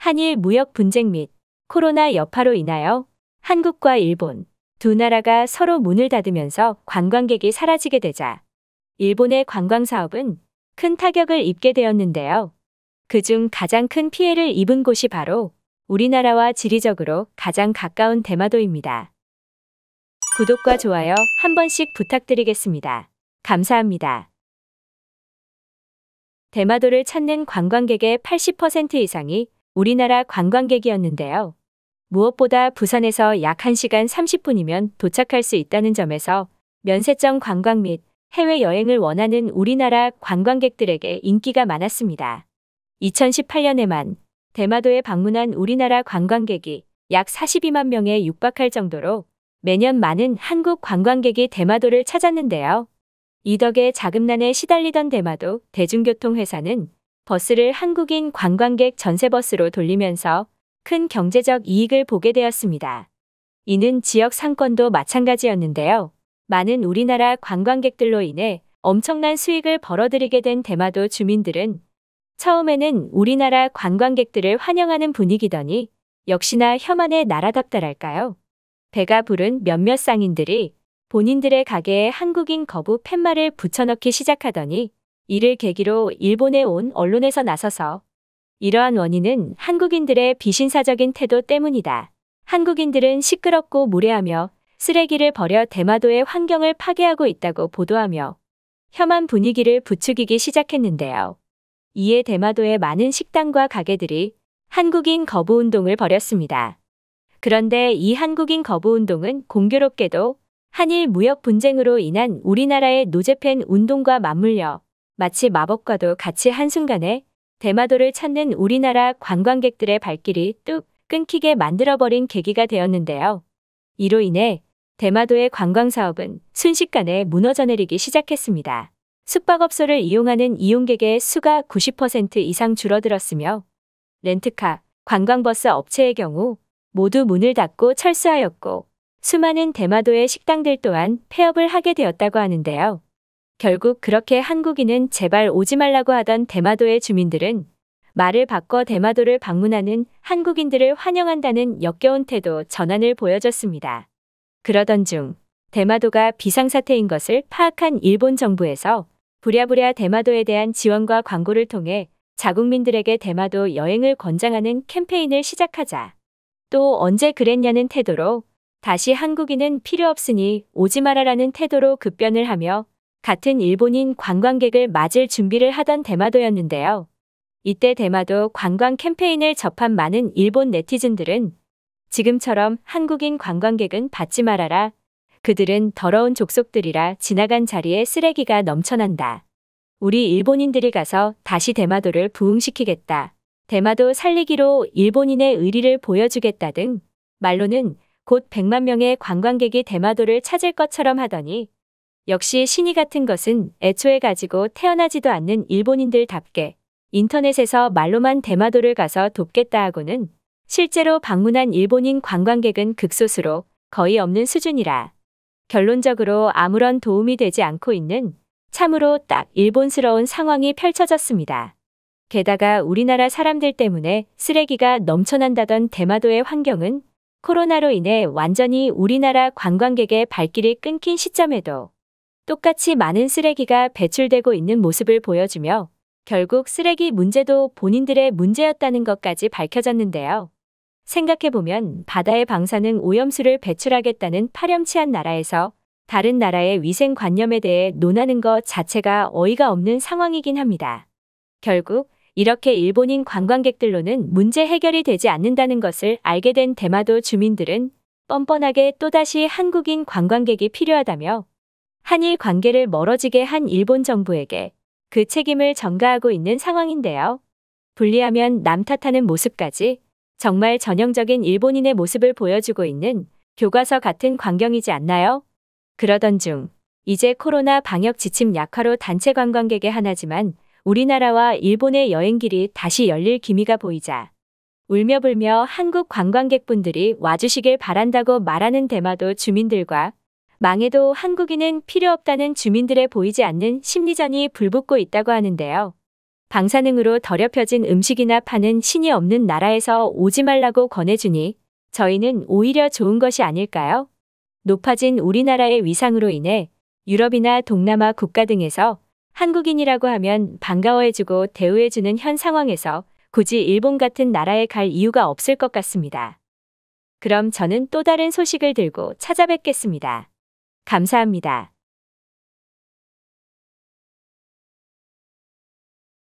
한일 무역 분쟁 및 코로나 여파로 인하여 한국과 일본 두 나라가 서로 문을 닫으면서 관광객이 사라지게 되자 일본의 관광 사업은 큰 타격을 입게 되었는데요. 그중 가장 큰 피해를 입은 곳이 바로 우리나라와 지리적으로 가장 가까운 대마도입니다. 구독과 좋아요 한 번씩 부탁드리겠습니다. 감사합니다. 대마도를 찾는 관광객의 80% 이상이 우리나라 관광객이었는데요. 무엇보다 부산에서 약 1시간 30분이면 도착할 수 있다는 점에서 면세점 관광 및 해외여행을 원하는 우리나라 관광객들에게 인기가 많았습니다. 2018년에만 대마도에 방문한 우리나라 관광객이 약 42만 명에 육박할 정도로 매년 많은 한국 관광객이 대마도를 찾았는데요. 이 덕에 자금난에 시달리던 대마도 대중교통회사는 버스를 한국인 관광객 전세버스로 돌리면서 큰 경제적 이익을 보게 되었습니다. 이는 지역 상권도 마찬가지였는데요. 많은 우리나라 관광객들로 인해 엄청난 수익을 벌어들이게 된 대마도 주민들은 처음에는 우리나라 관광객들을 환영하는 분위기더니 역시나 혐한의 나라답다랄까요. 배가 부른 몇몇 상인들이 본인들의 가게에 한국인 거부 팻말을 붙여넣기 시작하더니 이를 계기로 일본에 온 언론에서 나서서 이러한 원인은 한국인들의 비신사적인 태도 때문이다. 한국인들은 시끄럽고 무례하며 쓰레기를 버려 대마도의 환경을 파괴하고 있다고 보도하며 혐한 분위기를 부추기기 시작했는데요. 이에 대마도의 많은 식당과 가게들이 한국인 거부 운동을 벌였습니다. 그런데 이 한국인 거부 운동은 공교롭게도 한일 무역 분쟁으로 인한 우리나라의 노제팬 운동과 맞물려 마치 마법과도 같이 한순간에 대마도를 찾는 우리나라 관광객들의 발길이 뚝 끊기게 만들어버린 계기가 되었는데요. 이로 인해 대마도의 관광사업은 순식간에 무너져 내리기 시작했습니다. 숙박업소를 이용하는 이용객의 수가 90% 이상 줄어들었으며 렌트카, 관광버스 업체의 경우 모두 문을 닫고 철수하였고 수많은 대마도의 식당들 또한 폐업을 하게 되었다고 하는데요. 결국 그렇게 한국인은 제발 오지 말라고 하던 대마도의 주민들은 말을 바꿔 대마도를 방문하는 한국인들을 환영한다는 역겨운 태도 전환을 보여줬습니다. 그러던 중 대마도가 비상사태인 것을 파악한 일본 정부에서 부랴부랴 대마도에 대한 지원과 광고를 통해 자국민들에게 대마도 여행을 권장하는 캠페인을 시작하자 또 언제 그랬냐는 태도로 다시 한국인은 필요 없으니 오지 마라라는 태도로 급변을 하며 같은 일본인 관광객을 맞을 준비를 하던 대마도였는데요. 이때 대마도 관광 캠페인을 접한 많은 일본 네티즌들은 지금처럼 한국인 관광객은 받지 말아라. 그들은 더러운 족속들이라 지나간 자리에 쓰레기가 넘쳐난다. 우리 일본인들이 가서 다시 대마도를 부흥시키겠다. 대마도 살리기로 일본인의 의리를 보여주겠다 등 말로는 곧 100만 명의 관광객이 대마도를 찾을 것처럼 하더니 역시 신이 같은 것은 애초에 가지고 태어나지도 않는 일본인들답게 인터넷에서 말로만 대마도를 가서 돕겠다 하고는 실제로 방문한 일본인 관광객은 극소수로 거의 없는 수준이라 결론적으로 아무런 도움이 되지 않고 있는 참으로 딱 일본스러운 상황이 펼쳐졌습니다. 게다가 우리나라 사람들 때문에 쓰레기가 넘쳐난다던 대마도의 환경은 코로나로 인해 완전히 우리나라 관광객의 발길이 끊긴 시점에도 똑같이 많은 쓰레기가 배출되고 있는 모습을 보여주며 결국 쓰레기 문제도 본인들의 문제였다는 것까지 밝혀졌는데요. 생각해보면 바다의 방사능 오염수를 배출하겠다는 파렴치한 나라에서 다른 나라의 위생관념에 대해 논하는 것 자체가 어이가 없는 상황이긴 합니다. 결국 이렇게 일본인 관광객들로는 문제 해결이 되지 않는다는 것을 알게 된 대마도 주민들은 뻔뻔하게 또다시 한국인 관광객이 필요하다며 한일 관계를 멀어지게 한 일본 정부에게 그 책임을 전가하고 있는 상황인데요. 분리하면 남 탓하는 모습까지 정말 전형적인 일본인의 모습을 보여주고 있는 교과서 같은 광경이지 않나요? 그러던 중 이제 코로나 방역 지침 약화로 단체 관광객의 하나지만 우리나라와 일본의 여행길이 다시 열릴 기미가 보이자 울며불며 한국 관광객분들이 와주시길 바란다고 말하는 대마도 주민들과 망해도 한국인은 필요 없다는 주민들의 보이지 않는 심리전이 불붙고 있다고 하는데요. 방사능으로 더럽혀진 음식이나 파는 신이 없는 나라에서 오지 말라고 권해주니 저희는 오히려 좋은 것이 아닐까요? 높아진 우리나라의 위상으로 인해 유럽이나 동남아 국가 등에서 한국인이라고 하면 반가워해주고 대우해주는 현 상황에서 굳이 일본 같은 나라에 갈 이유가 없을 것 같습니다. 그럼 저는 또 다른 소식을 들고 찾아뵙겠습니다. 감사합니다.